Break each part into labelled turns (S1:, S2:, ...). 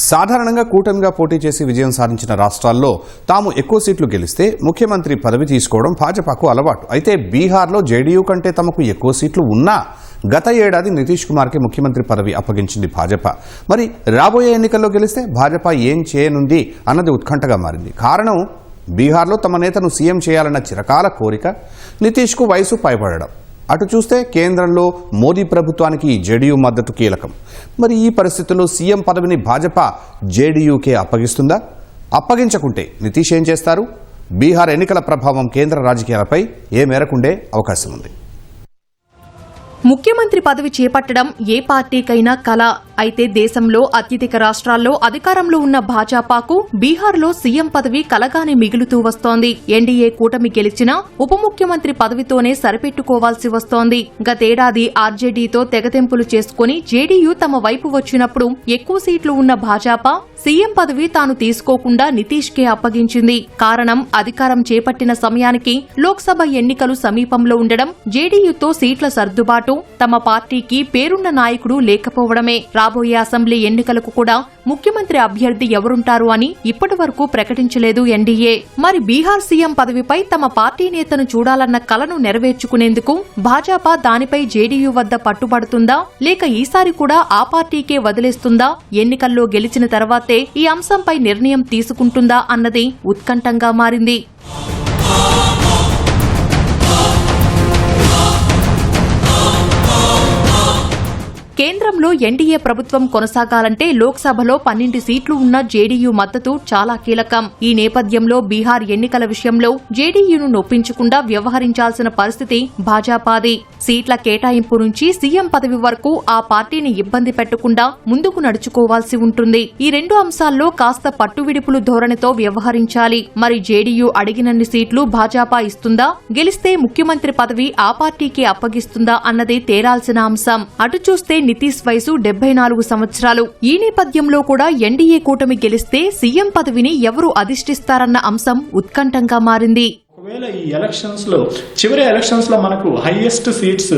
S1: సాధారణంగా కూటమిగా పోటీ చేసి విజయం సాధించిన రాష్ట్రాల్లో తాము ఎక్కువ సీట్లు గెలిస్తే ముఖ్యమంత్రి పదవి తీసుకోవడం భాజపాకు అలవాటు. అయితే బీహార్లో జేడీయూ కంటే తమకు ఎక్కువ సీట్లు ఉన్నా గత ఏడాది నితీష్ కుమార్కి ముఖ్యమంత్రి పదవి అప్పగించింది భాజపా. మరి రాబోయే ఎన్నికల్లో గెలిస్తే భాజపా ఏం చేయనుంది అన్నది ఉత్కంఠగా మారింది. కారణం బీహార్లో తమ నేతను సీఎం చేయాలన్న చిరకాల కోరిక, నితీష్కు వయసు పైబడడం. అటు చూస్తే కేంద్రంలో మోదీ ప్రభుత్వానికి జేడీయూ మద్దతు కీలకం. మరి ఈ పరిస్థితుల్లో సీఎం పదవిని భాజపా జేడీయూకే అప్పగిస్తుందా? అప్పగించకుంటే నితీష్ ఏం చేస్తారు? బీహార్ ఎన్నికల ప్రభావం కేంద్ర రాజకీయాలపై ఏ మేరకుండే అవకాశం ఉంది?
S2: ముఖ్యమంత్రి పదవి చేపట్టడం ఏ పార్టీకైనా కల. అయితే దేశంలో అత్యధిక రాష్ట్రాల్లో అధికారంలో ఉన్న భాజపాకు బీహార్లో సీఎం పదవి కలగానే మిగులుతూ వస్తోంది. ఎన్డీఏ కూటమి గెలిచినా ఉప ముఖ్యమంత్రి పదవితోనే సరిపెట్టుకోవాల్సి వస్తోంది. గతేడాది ఆర్జేడీతో తెగతెంపులు చేసుకుని జేడీయూ తమ వైపు వచ్చినప్పుడు ఎక్కువ సీట్లు ఉన్న భాజపా సీఎం పదవి తాను తీసుకోకుండా నితీష్కే అప్పగించింది. కారణం అధికారం చేపట్టిన సమయానికి లోక్సభ ఎన్నికలు సమీపంలో ఉండడం, జేడీయూతో సీట్ల సర్దుబాటు, తమ పార్టీకి పేరున్న నాయకుడు లేకపోవడమే. రాబోయే అసెంబ్లీ ఎన్నికలకు కూడా ముఖ్యమంత్రి అభ్యర్థి ఎవరుంటారు అని ఇప్పటి వరకు ప్రకటించలేదు ఎన్డీఏ. మరి బీహార్ సీఎం పదవిపై తమ పార్టీ నేతను చూడాలన్న కలను నెరవేర్చుకునేందుకు భాజపా దానిపై జేడీయూ వద్ద పట్టుబడుతుందా, లేక ఈసారి కూడా ఆ పార్టీకే వదిలేస్తుందా? ఎన్నికల్లో గెలిచిన తర్వాతే ఈ అంశంపై నిర్ణయం తీసుకుంటుందా అన్నది ఉత్కంఠంగా మారింది. కేంద్రంలో ఎన్డీఏ ప్రభుత్వం కొనసాగాలంటే లోక్సభలో 12 సీట్లు ఉన్న జేడీయూ మద్దతు చాలా కీలకం. ఈ నేపథ్యంలో బీహార్ ఎన్నికల విషయంలో జేడీయూను నొప్పించకుండా వ్యవహరించాల్సిన పరిస్థితి భాజపాది. సీట్ల కేటాయింపు నుంచి సీఎం పదవి వరకు ఆ పార్టీని ఇబ్బంది పెట్టకుండా ముందుకు నడుచుకోవాల్సి ఉంటుంది. ఈ రెండు అంశాల్లో కాస్త పట్టువిడుపులు ధోరణితో వ్యవహరించాలి. మరి జేడీయూ అడిగినన్ని సీట్లు భాజపా ఇస్తుందా? గెలిస్తే ముఖ్యమంత్రి పదవి ఆ పార్టీకి అప్పగిస్తుందా అన్నది తేరాల్సిన అంశం. అటు చూస్తే నితీష్ వయసు 74 సంవత్సరాలు. ఈ నేపథ్యంలో కూడా ఎన్డీఏ కూటమి గెలిస్తే సీఎం పదవిని ఎవరు అధిష్టిస్తారన్న అంశం ఉత్కంఠంగా మారింది.
S3: ఒకవేళ ఈ చివరి ఎలక్షన్స్ లో మనకు హైయెస్ట్ సీట్స్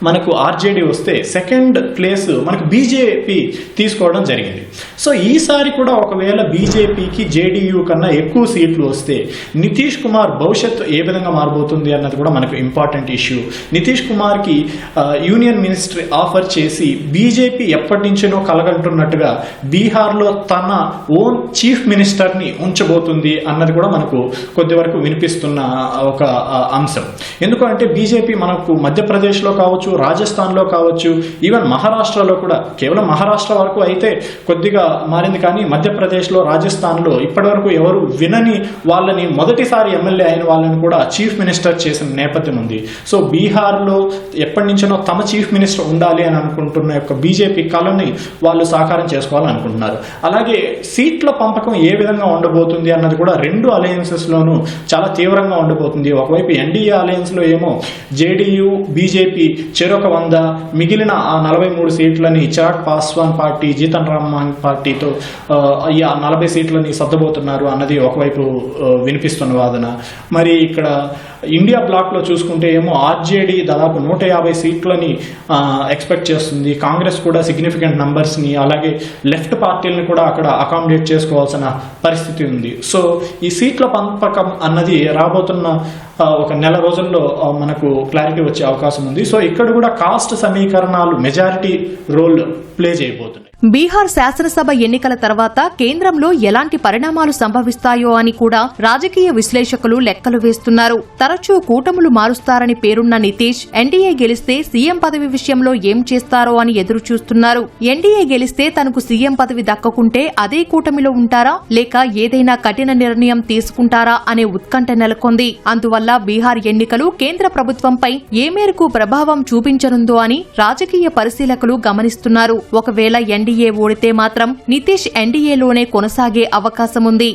S3: మనకు ఆర్జేడీ వస్తే సెకండ్ ప్లేస్ మనకు బీజేపీ తీసుకోవడం జరిగింది. సో ఈసారి కూడా ఒకవేళ బీజేపీకి జేడీయూ కన్నా ఎక్కువ సీట్లు వస్తే నితీష్ కుమార్ భవిష్యత్తు ఏ విధంగా మారబోతుంది అన్నది కూడా మనకు ఇంపార్టెంట్ ఇష్యూ. నితీష్ కుమార్కి యూనియన్ మినిస్ట్రీ ఆఫర్ చేసి బీజేపీ ఎప్పటి నుంచో కలగంటున్నట్టుగా బీహార్లో తన ఓన్ చీఫ్ మినిస్టర్ని ఉంచబోతుంది అన్నది కూడా మనకు కొద్ది వరకు వినిపిస్తున్న ఒక అంశం. ఎందుకంటే బీజేపీ మనకు మధ్యప్రదేశ్లో కావచ్చు, రాజస్థాన్లో కావచ్చు, ఈవెన్ మహారాష్ట్రలో కూడా, కేవలం మహారాష్ట్ర వరకు అయితే కొద్దిగా మారింది, కానీ మధ్యప్రదేశ్లో, రాజస్థాన్లో ఇప్పటివరకు ఎవరు వినని వాళ్ళని, మొదటిసారి ఎమ్మెల్యే అయిన వాళ్ళని కూడా చీఫ్ మినిస్టర్ చేసిన నేపథ్యం ఉంది. సో బీహార్లో ఎప్పటి నుంచో తమ చీఫ్ మినిస్టర్ ఉండాలి అని అనుకుంటున్న యొక్క బీజేపీ కళని వాళ్ళు సాకారం చేసుకోవాలనుకుంటున్నారు. అలాగే సీట్ల పంపకం ఏ విధంగా ఉండబోతుంది అన్నది కూడా రెండు అలయన్సెస్లోనూ చాలా తీవ్రంగా ఉండబోతుంది. ఒకవైపు ఎన్డీఏ అలయన్స్లో ఏమో జేడీయూ, బీజేపీ చెరొక 100, మిగిలిన ఆ 43 సీట్లని చిరాగ్ పాస్వాన్ పార్టీ, జీతన్ రామ్ మాంగ్ పార్టీతో ఈ 40 సీట్లని సర్దబోతున్నారు అన్నది ఒకవైపు వినిపిస్తున్న వాదన. మరి ఇక్కడ ఇండియా బ్లాక్లో చూసుకుంటే ఏమో ఆర్జేడీ దాదాపు 150 సీట్లని ఎక్స్పెక్ట్ చేస్తుంది. కాంగ్రెస్ కూడా సిగ్నిఫికెంట్ నంబర్స్ని, అలాగే లెఫ్ట్ పార్టీలను కూడా అక్కడ అకామిడేట్ చేసుకోవాల్సిన పరిస్థితి ఉంది. సో ఈ సీట్ల పంపకం అన్నది రాబోతున్న ఒక నెల రోజుల్లో మనకు క్లారిటీ వచ్చే అవకాశం ఉంది. సో ఇక్కడ కూడా కాస్ట్ సమీకరణాలు మెజారిటీ రోల్ ప్లే చేయబోతున్నాయి.
S2: బీహార్ శాసనసభ ఎన్నికల తర్వాత కేంద్రంలో ఎలాంటి పరిణామాలు సంభవిస్తాయో అని కూడా రాజకీయ విశ్లేషకులు లెక్కలు వేస్తున్నారు. తరచూ కూటములు మారుస్తారని పేరున్న నితీష్ ఎన్డీఏ గెలిస్తే సీఎం పదవి విషయంలో ఏం చేస్తారో అని ఎదురు చూస్తున్నారు. ఎన్డీఏ గెలిస్తే తనకు సీఎం పదవి దక్కకుంటే అదే కూటమిలో ఉంటారా, లేక ఏదైనా కఠిన నిర్ణయం తీసుకుంటారా అనే ఉత్కంఠ నెలకొంది. అందువల్ల బీహార్ ఎన్నికలు కేంద్ర ప్రభుత్వంపై ఏ మేరకు ప్రభావం చూపించనుందో అని రాజకీయ పరిశీలకులు గమనిస్తున్నారు. ఒకవేళ ఎన్డీఏ ఓడితే మాత్రం నితీష్ ఎన్డీఏలోనే కొనసాగే అవకాశముంది.